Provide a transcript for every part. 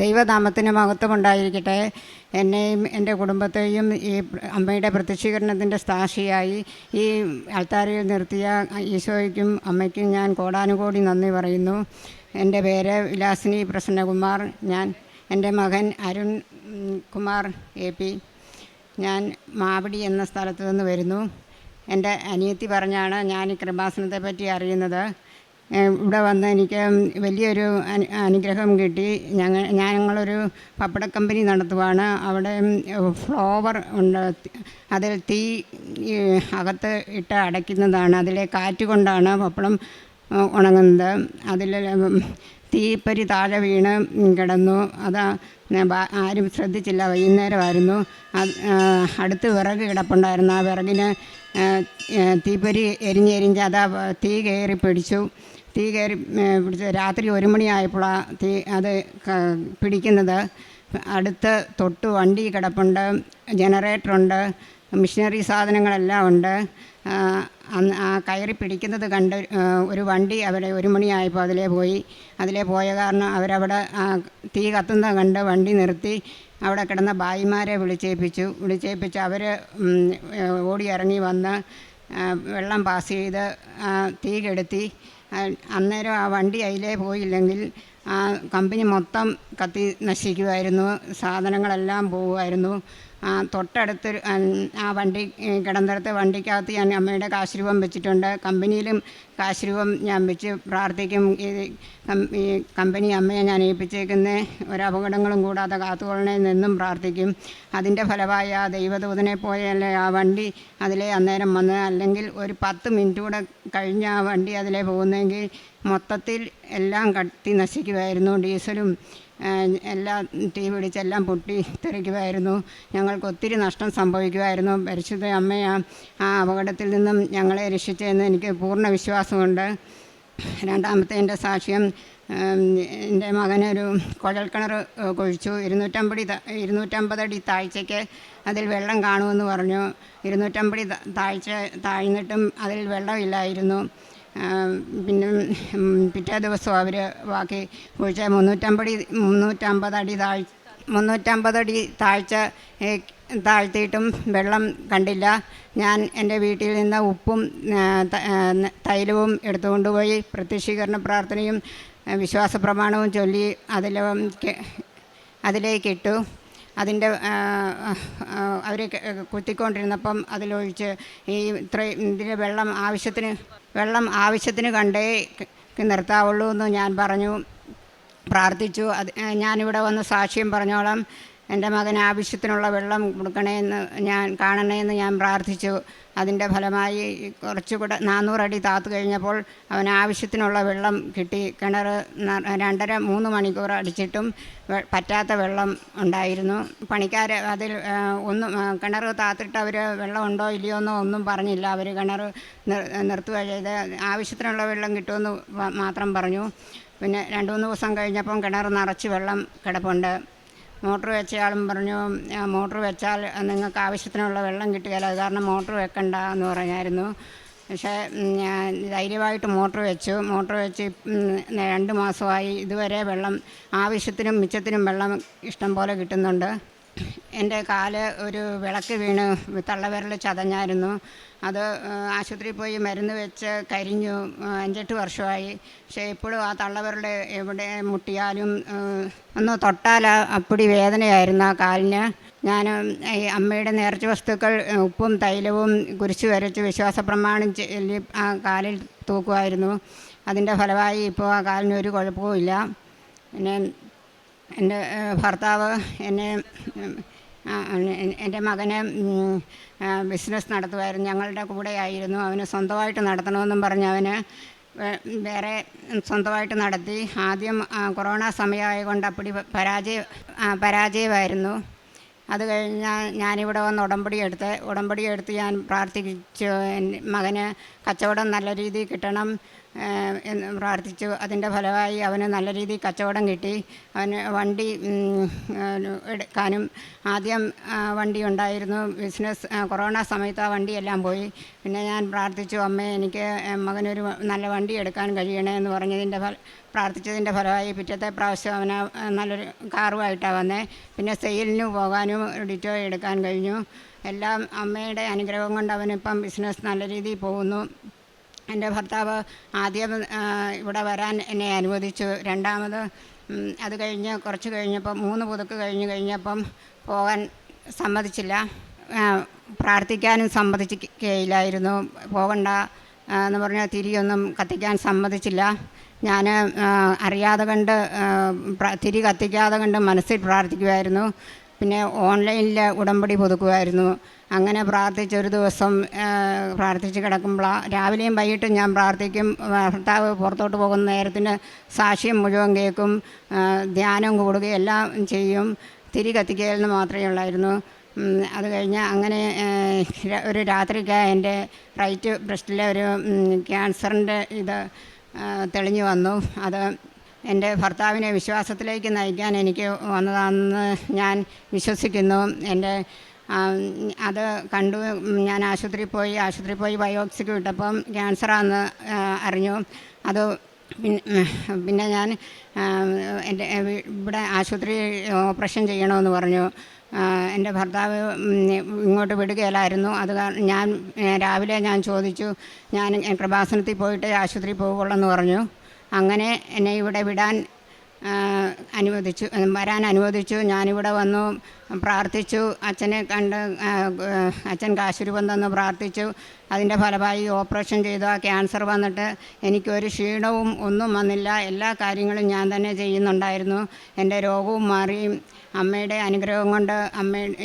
ദൈവനാമത്തിന് മഹത്വമുണ്ടായിരിക്കട്ടെ. എന്നെയും എൻ്റെ കുടുംബത്തെയും ഈ അമ്മയുടെ പ്രത്യക്ഷീകരണത്തിൻ്റെ സാക്ഷിയായി ഈ ആൾത്താരയിൽ നിർത്തിയ ഈശോയ്ക്കും അമ്മയ്ക്കും ഞാൻ കോടാനുകോടി നന്ദി പറയുന്നു. എൻ്റെ പേര് വിലാസിനി പ്രസന്നകുമാർ. എൻ്റെ മകൻ അരുൺ കുമാർ AP. ഞാൻ മാവടി എന്ന സ്ഥലത്ത് നിന്ന് വരുന്നു. എൻ്റെ അനിയത്തി പറഞ്ഞാണ് ഞാൻ ഈ കൃപാസനത്തെ പറ്റി അറിയുന്നത്. ഇവിടെ വന്ന് എനിക്ക് വലിയൊരു അനുഗ്രഹം കിട്ടി. ഞങ്ങളൊരു പപ്പട കമ്പനി നടത്തുവാണ്. അവിടെ ഫ്ലോവർ ഉണ്ട്. അതിൽ തീ അകത്ത് ഇട്ട് അടയ്ക്കുന്നതാണ്. അതിലെ കാറ്റ് കൊണ്ടാണ് പപ്പടം ഉണങ്ങുന്നത്. അതിൽ തീപ്പരി താഴെ വീണ് കിടന്നു. അത് ആരും ശ്രദ്ധിച്ചില്ല. വൈകുന്നേരമായിരുന്നു. അടുത്ത് വിറക് കിടപ്പുണ്ടായിരുന്നു. ആ വിറകിന് തീപ്പരി എരിഞ്ഞെരിഞ്ഞ് തീ കയറി പിടിച്ചു. രാത്രി 1 മണിയായപ്പോഴാണ് അത് പിടിക്കുന്നത്. അടുത്ത് തൊട്ട് വണ്ടി കിടപ്പുണ്ട്, ജനറേറ്ററുണ്ട്, മിഷനറി സാധനങ്ങളെല്ലാം ഉണ്ട്. ആ കയറി പിടിക്കുന്നത് കണ്ട് ഒരു വണ്ടി അവിടെ 1 മണിയായപ്പോൾ അതിലേ പോയ കാരണം അവരവിടെ തീ കത്തുന്നത് കണ്ട് വണ്ടി നിർത്തി. അവിടെ കിടന്ന ഭായിമാരെ വിളിച്ചേൽപ്പിച്ച് അവർ ഓടി ഇറങ്ങി വന്ന് വെള്ളം പാസ് ചെയ്ത് തീ കെടുത്തി. അന്നേരം ആ വണ്ടി അതിലേ പോയില്ലെങ്കിൽ ആ കമ്പനി മൊത്തം കത്തി നശിക്കുമായിരുന്നു. സാധനങ്ങളെല്ലാം പോകുമായിരുന്നു. തൊട്ടടുത്ത് ആ വണ്ടി കിടന്നിടത്ത് വണ്ടിക്കകത്ത് ഞാൻ അമ്മയുടെ കാശുരൂപം വെച്ചിട്ടുണ്ട്. കമ്പനിയിലും കാശുരൂപം ഞാൻ വെച്ച് പ്രാർത്ഥിക്കും. ഈ കമ്പനി അമ്മയെ ഞാൻ ഏൽപ്പിച്ചേക്കുന്ന ഒരപകടങ്ങളും കൂടാതെ കാത്തുകൊള്ളണമെന്നും പ്രാർത്ഥിക്കും. അതിൻ്റെ ഫലമായ ആ ദൈവദൂതനെ പോയല്ലേ ആ വണ്ടി അതിലേ അന്നേരം വന്ന്. അല്ലെങ്കിൽ ഒരു 10 മിനിറ്റ് കൂടെ കഴിഞ്ഞ് ആ വണ്ടി അതിലേ പോകുന്നെങ്കിൽ മൊത്തത്തിൽ എല്ലാം കത്തി നശിക്കുമായിരുന്നു. ഡീസലും എല്ലാം തീ പിടിച്ചെല്ലാം പൊട്ടി തെറിക്കുമായിരുന്നു. ഞങ്ങൾക്ക് ഒത്തിരി നഷ്ടം സംഭവിക്കുമായിരുന്നു. പരിശുദ്ധ അമ്മയെ ആ അപകടത്തിൽ നിന്നും ഞങ്ങളെ രക്ഷിച്ചതെന്ന് എനിക്ക് പൂർണ്ണ വിശ്വാസമുണ്ട്. രണ്ടാമത്തെ എൻ്റെ സാക്ഷ്യം, എൻ്റെ മകനൊരു കുഴൽക്കിണർ കുഴിച്ചു. 250 അടി താഴ്ചയ്ക്ക് അതിൽ വെള്ളം കാണുമെന്ന് പറഞ്ഞു. 250 താഴ്ന്നിട്ടും അതിൽ വെള്ളമില്ലായിരുന്നു. പിന്നെ പിറ്റേ ദിവസം അവർ ബാക്കി കുഴിച്ച 350 അടി താഴ്ത്തിയിട്ടും വെള്ളം കണ്ടില്ല. ഞാൻ എൻ്റെ വീട്ടിൽ നിന്ന് ഉപ്പും തൈലവും എടുത്തുകൊണ്ടുപോയി പ്രത്യക്ഷീകരണ പ്രാർത്ഥനയും വിശ്വാസ പ്രമാണവും ചൊല്ലി അതിലേക്കിട്ടു. അതിൻ്റെ അവർ കുത്തിക്കൊണ്ടിരുന്നപ്പം അതിലൊഴിച്ച് ഇതിൽ വെള്ളം ആവശ്യത്തിന് കണ്ടേ നിർത്താവുള്ളൂ എന്ന് ഞാൻ പറഞ്ഞു, പ്രാർത്ഥിച്ചു. ഞാനിവിടെ വന്ന് സാക്ഷ്യം പറഞ്ഞോളാം. എൻ്റെ മകന് ആവശ്യത്തിനുള്ള വെള്ളം കാണണമെന്ന് ഞാൻ പ്രാർത്ഥിച്ചു. അതിൻ്റെ ഫലമായി കുറച്ചുകൂടെ 400 അടി താത്തു കഴിഞ്ഞപ്പോൾ അവന് ആവശ്യത്തിനുള്ള വെള്ളം കിട്ടി. കിണർ 2.5-3 മണിക്കൂർ അടിച്ചിട്ടും പറ്റാത്ത വെള്ളം ഉണ്ടായിരുന്നു. പണിക്കാർ അതിൽ കിണർ താത്തിട്ട് അവർ വെള്ളം ഉണ്ടോ ഇല്ലയോ എന്നോ ഒന്നും പറഞ്ഞില്ല. അവർ കിണർ നിർത്തുക ചെയ്ത് ആവശ്യത്തിനുള്ള വെള്ളം കിട്ടുമെന്ന് മാത്രം പറഞ്ഞു. പിന്നെ 2-3 ദിവസം കഴിഞ്ഞപ്പം കിണർ നിറച്ച് വെള്ളം കിടപ്പുണ്ട്. മോട്ടർ വെച്ചയാളും പറഞ്ഞു, മോട്ടർ വെച്ചാൽ നിങ്ങൾക്ക് ആവശ്യത്തിനുള്ള വെള്ളം കിട്ടുകയില്ല, അത് കാരണം മോട്ടർ വെക്കണ്ട എന്ന് പറഞ്ഞായിരുന്നു. പക്ഷേ ഞാൻ ധൈര്യമായിട്ട് മോട്ടർ വെച്ച് 2 മാസമായി. ഇതുവരെ വെള്ളം ആവശ്യത്തിനും മിച്ചത്തിനും വെള്ളം ഇഷ്ടം പോലെ കിട്ടുന്നുണ്ട്. എൻ്റെ കാല് ഒരു വിളക്ക് വീണ് തള്ളവിരൽ ചതഞ്ഞായിരുന്നു. അത് ആശുപത്രിയിൽ പോയി മരുന്ന് വെച്ച് കരിഞ്ഞു. 5-8 വർഷമായി. പക്ഷേ ഇപ്പോഴും ആ തള്ളവിരൽ എവിടെ മുട്ടിയാലും ഒന്ന് തൊട്ടാൽ അപ്പടി വേദനയായിരുന്നു ആ കാലിന്. ഞാൻ ഈ അമ്മയുടെ നേർച്ച വസ്തുക്കൾ ഉപ്പും തൈലവും കുരിശ് വരച്ച് വിശ്വാസ പ്രമാണം ചൊല്ലി ആ കാലിൽ തൂക്കുമായിരുന്നു. അതിൻ്റെ ഫലമായി ഇപ്പോൾ ആ കാലിന് ഒരു കുഴപ്പവും ഇല്ല. പിന്നെ എൻ്റെ ഭർത്താവ് എൻ്റെ മകന് ബിസിനസ് നടത്തുമായിരുന്നു. ഞങ്ങളുടെ കൂടെ ആയിരുന്നു. അവന് സ്വന്തമായിട്ട് നടത്തണമെന്നും പറഞ്ഞ് അവന് വേറെ സ്വന്തമായിട്ട് നടത്തി. ആദ്യം കൊറോണ സമയമായതുകൊണ്ട് അപ്പടി പരാജയമായിരുന്നു. അത് കഴിഞ്ഞാൽ ഞാനിവിടെ വന്ന് ഉടമ്പടി എടുത്ത് ഞാൻ പ്രാർത്ഥിച്ചു. മകന് കച്ചവടം നല്ല രീതിയിൽ കിട്ടണം, എന്ന് പ്രാർത്ഥിച്ചു. അതിൻ്റെ ഫലമായി അവന് നല്ല രീതിയിൽ കച്ചവടം കിട്ടി. അവന് വണ്ടി എടുക്കാനും ആദ്യം വണ്ടി ഉണ്ടായിരുന്നു. ബിസിനസ് കൊറോണ സമയത്ത് ആ വണ്ടിയെല്ലാം പോയി. പിന്നെ ഞാൻ പ്രാർത്ഥിച്ചു, അമ്മേ എനിക്ക് മകനൊരു നല്ല വണ്ടി എടുക്കാൻ കഴിയണേ എന്ന് പറഞ്ഞതിൻ്റെ പ്രാർത്ഥിച്ചതിൻ്റെ ഫലമായി പിറ്റത്തെ പ്രാവശ്യം അവന് നല്ലൊരു കാറുമായിട്ടാണ് വന്നേ. പിന്നെ സെയിലിന് പോകാനും ഡിറ്റോ എടുക്കാൻ കഴിഞ്ഞു. എല്ലാം അമ്മയുടെ അനുഗ്രഹം കൊണ്ട് അവനിപ്പം ബിസിനസ് നല്ല രീതിയിൽ പോകുന്നു. എൻ്റെ ഭർത്താവ് ആദ്യം ഇവിടെ വരാൻ എന്നെ അനുവദിച്ചു. രണ്ടാമത് അത് കഴിഞ്ഞ് കുറച്ച് കഴിഞ്ഞപ്പം 3 പുതുക്ക് കഴിഞ്ഞപ്പം പോകാൻ സമ്മതിച്ചില്ല. പ്രാർത്ഥിക്കാനും സമ്മതിക്കുകയില്ലായിരുന്നു. പോകണ്ട എന്ന് പറഞ്ഞാൽ തിരിയൊന്നും കത്തിക്കാൻ സമ്മതിച്ചില്ല. ഞാൻ അറിയാതെ കണ്ട് തിരി കത്തിക്കാതെ കണ്ട് മനസ്സിൽ പ്രാർത്ഥിക്കുമായിരുന്നു. പിന്നെ ഓൺലൈനിൽ ഉടമ്പടി പുതുക്കുമായിരുന്നു. അങ്ങനെ പ്രാർത്ഥിച്ചൊരു ദിവസം പ്രാർത്ഥിച്ച് കിടക്കുമ്പോഴാണ് രാവിലെയും വൈകിട്ടും ഞാൻ പ്രാർത്ഥിക്കും. ഭർത്താവ് പുറത്തോട്ട് പോകുന്ന നേരത്തിന് സാക്ഷ്യം മുഴുവൻ കേൾക്കും, ധ്യാനം കൂടുകയും എല്ലാം ചെയ്യും. തിരി കത്തിക്കലെന്ന് മാത്രമേ ഉള്ളായിരുന്നു. അത് കഴിഞ്ഞ് അങ്ങനെ ഒരു രാത്രിക്ക് എൻ്റെ റൈറ്റ് ബ്രസ്റ്റിലെ ഒരു ക്യാൻസറിൻ്റെ ഇത് തെളിഞ്ഞു വന്നു. അത് എൻ്റെ ഭർത്താവിനെ വിശ്വാസത്തിലേക്ക് നയിക്കാൻ എനിക്ക് വന്നതാണെന്ന് ഞാൻ വിശ്വസിക്കുന്നു. എൻ്റെ അത് കണ്ടു. ഞാൻ ആശുപത്രിയിൽ പോയി ബയോപ്സിക്ക് വിട്ടപ്പം ക്യാൻസറാണെന്ന് അറിഞ്ഞു. അത് പിന്നെ ഞാൻ എൻ്റെ ഇവിടെ ആശുപത്രി ഓപ്പറേഷൻ ചെയ്യണമെന്ന് പറഞ്ഞു. എൻ്റെ ഭർത്താവ് ഇങ്ങോട്ട് വിടുകയില്ലായിരുന്നു. അത് ഞാൻ രാവിലെ ഞാൻ ചോദിച്ചു, ഞാൻ കൃപാസനത്തിൽ പോയിട്ട് ആശുപത്രിയിൽ പോകുള്ളൂ എന്ന് പറഞ്ഞു. അങ്ങനെ എന്നെ ഇവിടെ വരാൻ അനുവദിച്ചു. ഞാനിവിടെ വന്നു പ്രാർത്ഥിച്ചു. അച്ഛനെ കണ്ട് അച്ഛൻ കാശുരൂപം തന്നു പ്രാർത്ഥിച്ചു. അതിൻ്റെ ഫലമായി ഓപ്പറേഷൻ ചെയ്തു. ആ ക്യാൻസർ വന്നിട്ട് എനിക്കൊരു ക്ഷീണവും ഒന്നും വന്നില്ല. എല്ലാ കാര്യങ്ങളും ഞാൻ തന്നെ ചെയ്യുന്നുണ്ടായിരുന്നു. എൻ്റെ രോഗവും മാറി. അമ്മയുടെ അനുഗ്രഹം കൊണ്ട്,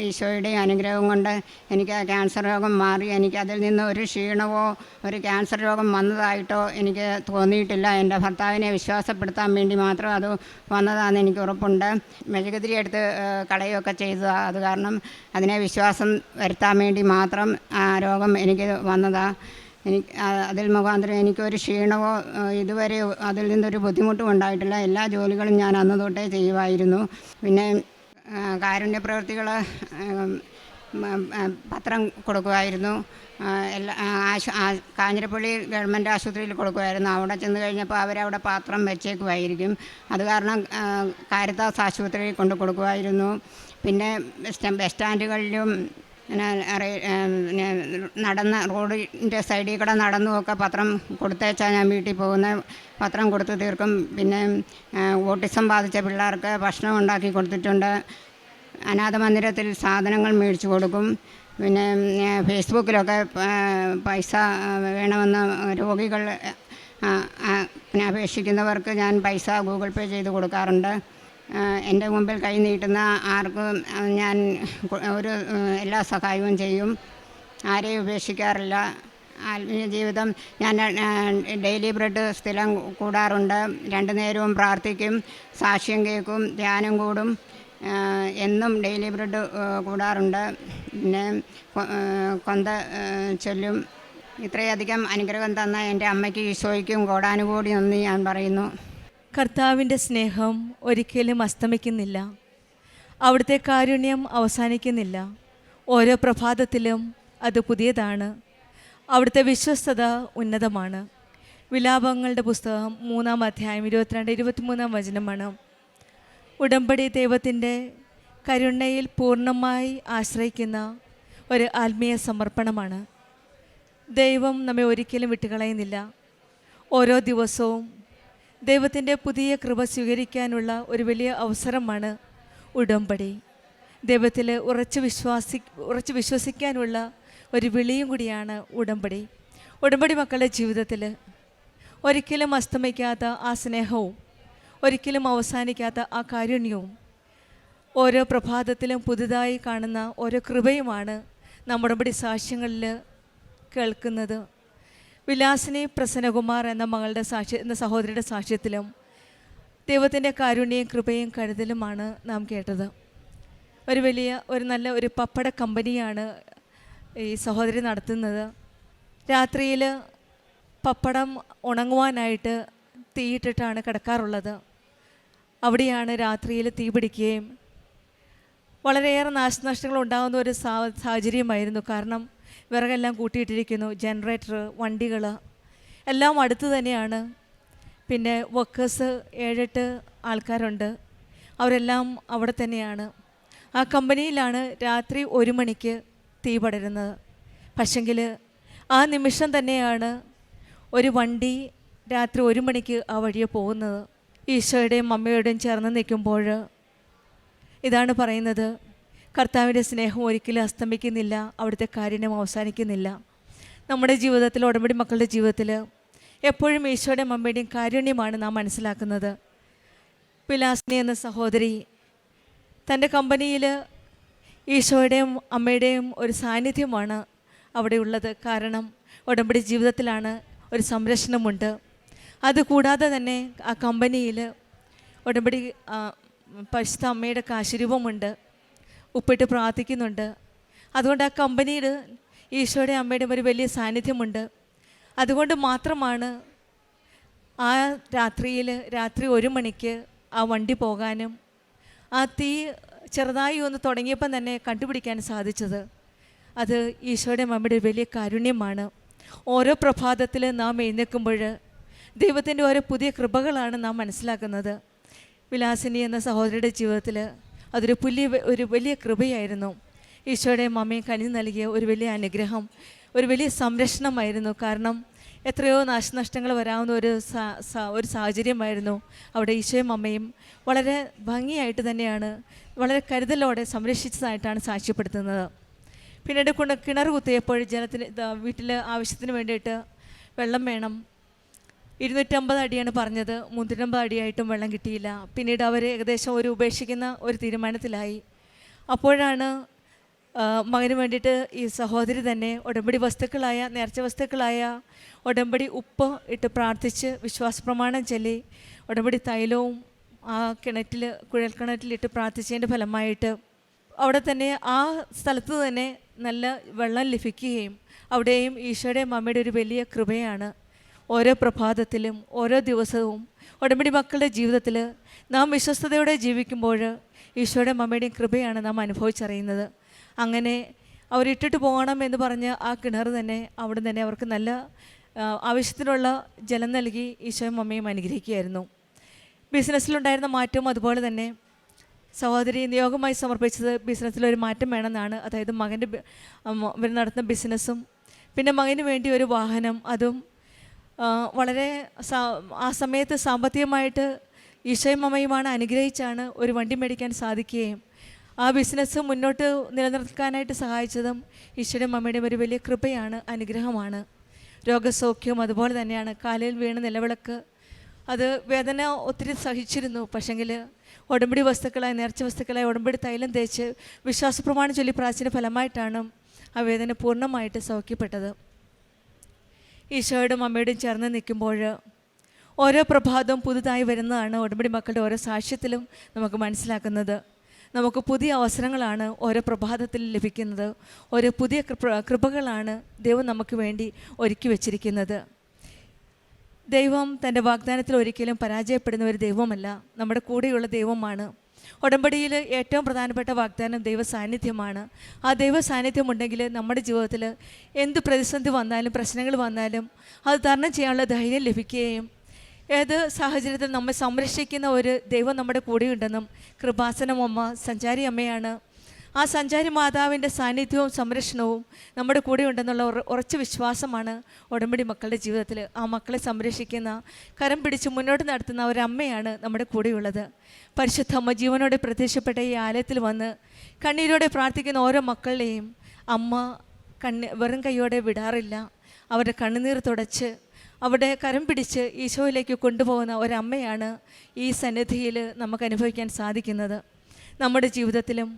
ഈശോയുടെ അനുഗ്രഹം കൊണ്ട് എനിക്ക് ആ ക്യാൻസർ രോഗം മാറി. എനിക്ക് അതിൽ നിന്ന് ഒരു ക്ഷീണമോ ഒരു ക്യാൻസർ രോഗം വന്നതായിട്ടോ എനിക്ക് തോന്നിയിട്ടില്ല. എൻ്റെ ഭർത്താവിനെ വിശ്വാസപ്പെടുത്താൻ വേണ്ടി മാത്രം അത് വന്നതാണെന്ന് എനിക്ക് ഉറപ്പുണ്ട്. മെഴുകുതിരി എടുത്ത് കളയുകയൊക്കെ ചെയ്തതാണ്. അത് കാരണം അതിനെ വിശ്വാസം വരുത്താൻ വേണ്ടി മാത്രം ആ രോഗം എനിക്ക് വന്നതാണ്. അതിൽ മുഖാന്തരം എനിക്കൊരു ക്ഷീണമോ ഇതുവരെ അതിൽ നിന്നൊരു ബുദ്ധിമുട്ടും ഉണ്ടായിട്ടില്ല. എല്ലാ ജോലികളും ഞാൻ അന്ന് തൊട്ടേ ചെയ്യുമായിരുന്നു. പിന്നെ കാരുണ്യ പ്രവൃത്തികൾ പത്രം കൊടുക്കുമായിരുന്നു. കാഞ്ഞിരപ്പള്ളി ഗവൺമെൻറ് ആശുപത്രിയിൽ കൊടുക്കുമായിരുന്നു. അവിടെ ചെന്ന് കഴിഞ്ഞപ്പോൾ അവരവിടെ പാത്രം വെച്ചേക്കുമായിരിക്കും. അത് കാരണം കാരിത്താസ് ആശുപത്രിയിൽ കൊണ്ട് കൊടുക്കുമായിരുന്നു. പിന്നെ ബസ് സ്റ്റാൻഡുകളിലും നടന്ന് റോഡിൻ്റെ സൈഡിൽ കൂടെ നടന്നുമൊക്കെ പത്രം കൊടുത്തേച്ചാൽ ഞാൻ വീട്ടിൽ പോകുന്നത്. പത്രം കൊടുത്ത് തീർക്കും. പിന്നെ ഓട്ടിസം ബാധിച്ച പിള്ളേർക്ക് ഭക്ഷണം ഉണ്ടാക്കി കൊടുത്തിട്ടുണ്ട്. അനാഥ മന്ദിരത്തിൽ സാധനങ്ങൾ മേടിച്ചു കൊടുക്കും. പിന്നെ ഫേസ്ബുക്കിലൊക്കെ പൈസ വേണമെന്ന് രോഗികൾ അപേക്ഷിക്കുന്നവർക്ക് ഞാൻ പൈസ ഗൂഗിൾ പേ ചെയ്ത് കൊടുക്കാറുണ്ട്. എൻ്റെ മുമ്പിൽ കൈ നീട്ടുന്ന ആർക്കും ഞാൻ എല്ലാ സഹായവും ചെയ്യും. ആരെയും ഉപേക്ഷിക്കാറില്ല. ആത്മീയ ജീവിതം ഞാൻ ഡെയിലി ബ്രെഡ് സ്ഥിരം കൂടാറുണ്ട്. 2 നേരവും പ്രാർത്ഥിക്കും, സാക്ഷ്യം കേൾക്കും, ധ്യാനം കൂടും. എന്നും ഡെയിലി ബ്രെഡ് കൂടാറുണ്ട്. പിന്നെ കൊന്ത ചൊല്ലും. ഇത്രയധികം അനുഗ്രഹം തന്ന എൻ്റെ അമ്മയ്ക്ക് ഈശോയ്ക്കും കോടാനുകോടി നന്ദി ഞാൻ പറയുന്നു. കർത്താവിൻ്റെ സ്നേഹം ഒരിക്കലും അസ്തമിക്കുന്നില്ല. അവിടുത്തെ കാരുണ്യം അവസാനിക്കുന്നില്ല. ഓരോ പ്രഭാതത്തിലും അത് പുതിയതാണ്. അവിടുത്തെ വിശ്വസ്തത ഉന്നതമാണ്. വിലാപങ്ങളുടെ പുസ്തകം 3-ാം അധ്യായം 22-23 വചനമാണ്. ഉടമ്പടി ദൈവത്തിൻ്റെ കരുണയിൽ പൂർണ്ണമായി ആശ്രയിക്കുന്ന ഒരു ആത്മീയ സമർപ്പണമാണ്. ദൈവം നമ്മെ ഒരിക്കലും വിട്ടുകളയുന്നില്ല. ഓരോ ദിവസവും ദൈവത്തിൻ്റെ പുതിയ കൃപ സ്വീകരിക്കാനുള്ള ഒരു വലിയ അവസരമാണ് ഉടമ്പടി. ദൈവത്തിൽ ഉറച്ചു വിശ്വസിക്കാനുള്ള ഒരു വിളിയും കൂടിയാണ് ഉടമ്പടി. ഉടമ്പടി മക്കളുടെ ജീവിതത്തിൽ ഒരിക്കലും അസ്തമിക്കാത്ത ആ സ്നേഹവും ഒരിക്കലും അവസാനിക്കാത്ത ആ കാരുണ്യവും ഓരോ പ്രഭാതത്തിലും പുതുതായി കാണുന്ന ഓരോ കൃപയുമാണ് നമ്മുടെ ഉടമ്പടി സാക്ഷ്യങ്ങളിൽ കേൾക്കുന്നത്. വിലാസിനി പ്രസന്നകുമാർ എന്ന സഹോദരിയുടെ സാക്ഷ്യത്തിലും ദൈവത്തിൻ്റെ കാരുണ്യവും കൃപയും കരുതലുമാണ് നാം കേട്ടത്. ഒരു നല്ല പപ്പട കമ്പനിയാണ് ഈ സഹോദരി നടത്തുന്നത്. രാത്രിയിൽ പപ്പടം ഉണങ്ങുവാനായിട്ട് തീയിട്ടിട്ടാണ് കിടക്കാറുള്ളത്. അവിടെയാണ് രാത്രിയിൽ തീ പിടിക്കുകയും വളരെയേറെ നാശനഷ്ടങ്ങൾ ഉണ്ടാകുന്ന ഒരു സാഹചര്യമായിരുന്നു. കാരണം വിറകെല്ലാം കൂട്ടിയിട്ടിരിക്കുന്നു, ജനറേറ്റർ, വണ്ടികൾ എല്ലാം അടുത്ത് തന്നെയാണ്. പിന്നെ വർക്കേഴ്സ് 7-8 ആൾക്കാരുണ്ട്, അവരെല്ലാം അവിടെ തന്നെയാണ്. ആ കമ്പനിയിലാണ് രാത്രി 1 മണിക്ക് തീ പടരുന്നത്. പക്ഷെങ്കിൽ ആ നിമിഷം തന്നെയാണ് ഒരു വണ്ടി രാത്രി 1 മണിക്ക് ആ വഴിയെ പോകുന്നത്. ഈശോയുടെയും അമ്മയുടെയും ചേർന്ന് നിൽക്കുമ്പോൾ ഇതാണ് പറയുന്നത്, കർത്താവിൻ്റെ സ്നേഹം ഒരിക്കലും അസ്തമിക്കുന്നില്ല, അവിടുത്തെ കാരുണ്യം അവസാനിക്കുന്നില്ല. നമ്മുടെ ജീവിതത്തിൽ, ഉടമ്പടി മക്കളുടെ ജീവിതത്തിൽ എപ്പോഴും ഈശോയുടെയും അമ്മയുടെയും കാരുണ്യമാണ് നാം മനസ്സിലാക്കുന്നത്. വിലാസിനി എന്ന സഹോദരി തൻ്റെ കമ്പനിയിൽ ഈശോയുടെയും അമ്മയുടെയും ഒരു സാന്നിധ്യമാണ് അവിടെ ഉള്ളത്. കാരണം ഉടമ്പടി ജീവിതത്തിലാണ് ഒരു സംരക്ഷണമുണ്ട്. അതുകൂടാതെ തന്നെ ആ കമ്പനിയിൽ ഉടമ്പടി പരിശുദ്ധ അമ്മയുടെ കാശുരൂപമുണ്ട്, ഉപ്പിട്ട് പ്രാർത്ഥിക്കുന്നുണ്ട്. അതുകൊണ്ട് ആ കമ്പനിയിൽ ഈശോയുടെ അമ്മയുടെയും ഒരു വലിയ സാന്നിധ്യമുണ്ട്. അതുകൊണ്ട് മാത്രമാണ് ആ രാത്രി 1 മണിക്ക് ആ വണ്ടി പോകാനും ആ തീ ചെറുതായി ഒന്ന് തുടങ്ങിയപ്പം തന്നെ കണ്ടുപിടിക്കാൻ സാധിച്ചത്. അത് ഈശോയുടെ അമ്മയുടെ വലിയ കാരുണ്യമാണ്. ഓരോ പ്രഭാതത്തിൽ നാം എഴുന്നേൽക്കുമ്പോൾ ദൈവത്തിൻ്റെ ഓരോ പുതിയ കൃപകളാണ് നാം മനസ്സിലാക്കുന്നത്. വിലാസിനി എന്ന സഹോദരിയുടെ ജീവിതത്തിൽ അതൊരു ഒരു വലിയ കൃപയായിരുന്നു. ഈശോയുടെ അമ്മയും കനിഞ്ഞു നൽകിയ ഒരു വലിയ അനുഗ്രഹം, ഒരു വലിയ സംരക്ഷണമായിരുന്നു. കാരണം എത്രയോ നാശനഷ്ടങ്ങൾ വരാവുന്ന ഒരു സാഹചര്യമായിരുന്നു. അവിടെ ഈശോയും അമ്മയും വളരെ ഭംഗിയായിട്ട് തന്നെയാണ്, വളരെ കരുതലോടെ സംരക്ഷിച്ചതായിട്ടാണ് സാക്ഷ്യപ്പെടുത്തുന്നത്. പിന്നീട് കിണർ കുത്തിയപ്പോൾ ജലത്തിന് വീട്ടിൽ ആവശ്യത്തിന് വേണ്ടിയിട്ട് വെള്ളം വേണം. 250 അടിയാണ് പറഞ്ഞത്, 350 അടിയായിട്ടും വെള്ളം കിട്ടിയില്ല. പിന്നീട് അവർ ഏകദേശം ഉപേക്ഷിക്കുന്ന ഒരു തീരുമാനത്തിലായി. അപ്പോഴാണ് മകന് വേണ്ടിയിട്ട് ഈ സഹോദരി തന്നെ ഉടമ്പടി വസ്തുക്കളായ, നേർച്ച വസ്തുക്കളായ ഉടമ്പടി ഉപ്പ് ഇട്ട് പ്രാർത്ഥിച്ച് വിശ്വാസപ്രമാണം ചൊല്ലി ഉടമ്പടി തൈലവും ആ കുഴൽക്കിണറ്റിലിട്ട് പ്രാർത്ഥിച്ചതിൻ്റെ ഫലമായിട്ട് അവിടെ തന്നെ ആ സ്ഥലത്ത് തന്നെ നല്ല വെള്ളം ലഭിക്കുകയും അവിടെയും ഈശോയുടെയും അമ്മയുടെ ഒരു വലിയ കൃപയാണ്. ഓരോ പ്രഭാതത്തിലും ഓരോ ദിവസവും ഉടമ്പടി മക്കളുടെ ജീവിതത്തിൽ നാം വിശ്വസ്തയോടെ ജീവിക്കുമ്പോൾ ഈശോയുടെ അമ്മയുടെയും കൃപയാണ് നാം അനുഭവിച്ചറിയുന്നത്. അങ്ങനെ അവരിട്ടിട്ട് പോകണം എന്ന് പറഞ്ഞ് ആ കിണർ തന്നെ അവിടെ തന്നെ അവർക്ക് നല്ല ആവശ്യത്തിനുള്ള ജലം നൽകി ഈശോയും അമ്മയും അനുഗ്രഹിക്കുകയായിരുന്നു. ബിസിനസ്സിലുണ്ടായിരുന്ന മാറ്റവും അതുപോലെ തന്നെ സഹോദരി നിയോഗമായി സമർപ്പിച്ചത് ബിസിനസ്സിലൊരു മാറ്റം വേണമെന്നാണ്. അതായത് മകൻ്റെ ഇവർ നടത്തുന്ന ബിസിനസ്സും പിന്നെ മകന് വേണ്ടി ഒരു വാഹനം, അതും വളരെ ആ സമയത്ത് സാമ്പത്തികമായിട്ട് ഈശോയും അമ്മയുമാണ് അനുഗ്രഹിച്ചാണ് ഒരു വണ്ടി മേടിക്കാൻ സാധിക്കുകയും ആ ബിസിനസ് മുന്നോട്ട് നിലനിർത്താനായിട്ട് സഹായിച്ചതും ഈശോയുടെയും അമ്മയുടെയും ഒരു വലിയ കൃപയാണ്, അനുഗ്രഹമാണ്. രോഗസൗഖ്യവും അതുപോലെ തന്നെയാണ്. കാലിൽ വീണ് നിലവിളക്ക്, അത് വേദന ഒത്തിരി സഹിച്ചിരുന്നു. പക്ഷെങ്കിൽ ഉടമ്പടി വസ്തുക്കളായി, നേർച്ച വസ്തുക്കളായി ഉടമ്പടി തൈലം തേച്ച് വിശ്വാസപ്രമാണം ചൊല്ലി പ്രാർത്ഥിച്ച ഫലമായിട്ടാണ് ആ വേദന പൂർണ്ണമായിട്ട് സൗഖ്യപ്പെട്ടത്. ഈശോയുടെയും അമ്മയുടെയും ചേർന്ന് നിൽക്കുമ്പോൾ ഓരോ പ്രഭാതവും പുതുതായി വരുന്നതാണ് ഉടമ്പടി മക്കളുടെ ഓരോ സാക്ഷ്യത്തിലും നമുക്ക് മനസ്സിലാക്കുന്നത്. നമുക്ക് പുതിയ അവസരങ്ങളാണ് ഓരോ പ്രഭാതത്തിൽ ലഭിക്കുന്നത്. ഓരോ പുതിയ കൃപകളാണ് ദൈവം നമുക്ക് വേണ്ടി ഒരുക്കി വച്ചിരിക്കുന്നത്. ദൈവം തൻ്റെ വാഗ്ദാനത്തിൽ ഒരിക്കലും പരാജയപ്പെടുന്ന ഒരു ദൈവമല്ല, നമ്മുടെ കൂടെയുള്ള ദൈവമാണ്. ഉടമ്പടിയിൽ ഏറ്റവും പ്രധാനപ്പെട്ട വാഗ്ദാനം ദൈവ സാന്നിധ്യമാണ്. ആ ദൈവ സാന്നിധ്യം ഉണ്ടെങ്കിൽ നമ്മുടെ ജീവിതത്തിൽ എന്ത് പ്രതിസന്ധി വന്നാലും, പ്രശ്നങ്ങൾ വന്നാലും അത് തരണം ചെയ്യാനുള്ള ധൈര്യം ലഭിക്കുകയും ഏത് സാഹചര്യത്തിൽ നമ്മെ സംരക്ഷിക്കുന്ന ഒരു ദൈവം നമ്മുടെ കൂടെയുണ്ടെന്നും, കൃപാസനം അമ്മ സഞ്ചാരി അമ്മയാണ്, ആ സഞ്ചാരി മാതാവിൻ്റെ സാന്നിധ്യവും സംരക്ഷണവും നമ്മുടെ കൂടെയുണ്ടെന്നുള്ള ഉറച്ച വിശ്വാസമാണ് ഉടമ്പടി മക്കളുടെ ജീവിതത്തിൽ. ആ മക്കളെ സംരക്ഷിക്കുന്ന, കരം പിടിച്ച് മുന്നോട്ട് നടത്തുന്ന ഒരമ്മയാണ് നമ്മുടെ കൂടെയുള്ളത്. പരിശുദ്ധ അമ്മ ജീവനോടെ പ്രത്യക്ഷപ്പെട്ട ഈ ആലയത്തിൽ വന്ന് കണ്ണീരോടെ പ്രാർത്ഥിക്കുന്ന ഓരോ മക്കളുടെയും അമ്മ വെറും കൈയോടെ വിടാറില്ല. അവരുടെ കണ്ണുനീർ തുടച്ച് അവിടെ കരം പിടിച്ച് ഈശോയിലേക്ക് കൊണ്ടുപോകുന്ന ഒരമ്മയാണ് ഈ സന്നിധിയിൽ നമുക്ക് അനുഭവിക്കാൻ സാധിക്കുന്നത്. നമ്മുടെ ജീവിതത്തിലും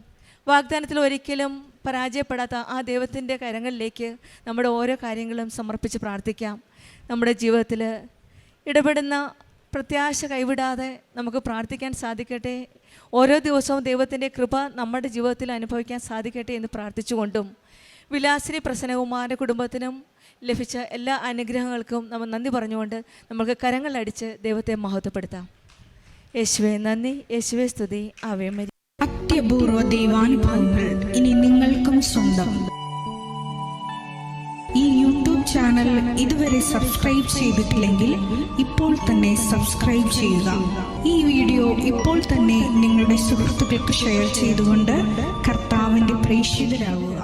വാഗ്ദാനത്തിൽ ഒരിക്കലും പരാജയപ്പെടാത്ത ആ ദൈവത്തിൻ്റെ കരങ്ങളിലേക്ക് നമ്മുടെ ഓരോ കാര്യങ്ങളും സമർപ്പിച്ച് പ്രാർത്ഥിക്കാം. നമ്മുടെ ജീവിതത്തിൽ ഇടപെടുന്ന പ്രത്യാശ കൈവിടാതെ നമുക്ക് പ്രാർത്ഥിക്കാൻ സാധിക്കട്ടെ. ഓരോ ദിവസവും ദൈവത്തിൻ്റെ കൃപ നമ്മുടെ ജീവിതത്തിൽ അനുഭവിക്കാൻ സാധിക്കട്ടെ എന്ന് പ്രാർത്ഥിച്ചുകൊണ്ടും വിലാസിനി പ്രസന്നകുമാരൻ്റെ കുടുംബത്തിനും ലഭിച്ച എല്ലാ അനുഗ്രഹങ്ങൾക്കും നമ്മൾ നന്ദി പറഞ്ഞുകൊണ്ട് നമുക്ക് കരങ്ങളടിച്ച് ദൈവത്തെ മഹത്വപ്പെടുത്താം. യേശുവേ നന്ദി, യേശുവേ സ്തുതി, ആവേ മരി. അത്യപൂർവ ദൈവാനുഭവങ്ങൾ ഇനി നിങ്ങൾക്കും സ്വന്തം. ഈ യൂട്യൂബ് ചാനൽ ഇതുവരെ സബ്സ്ക്രൈബ് ചെയ്തിട്ടില്ലെങ്കിൽ ഇപ്പോൾ തന്നെ സബ്സ്ക്രൈബ് ചെയ്യുക. ഈ വീഡിയോ ഇപ്പോൾ തന്നെ നിങ്ങളുടെ സുഹൃത്തുക്കൾക്ക് ഷെയർ ചെയ്തുകൊണ്ട് കർത്താവിൻ്റെ പ്രേക്ഷിതരാകുക.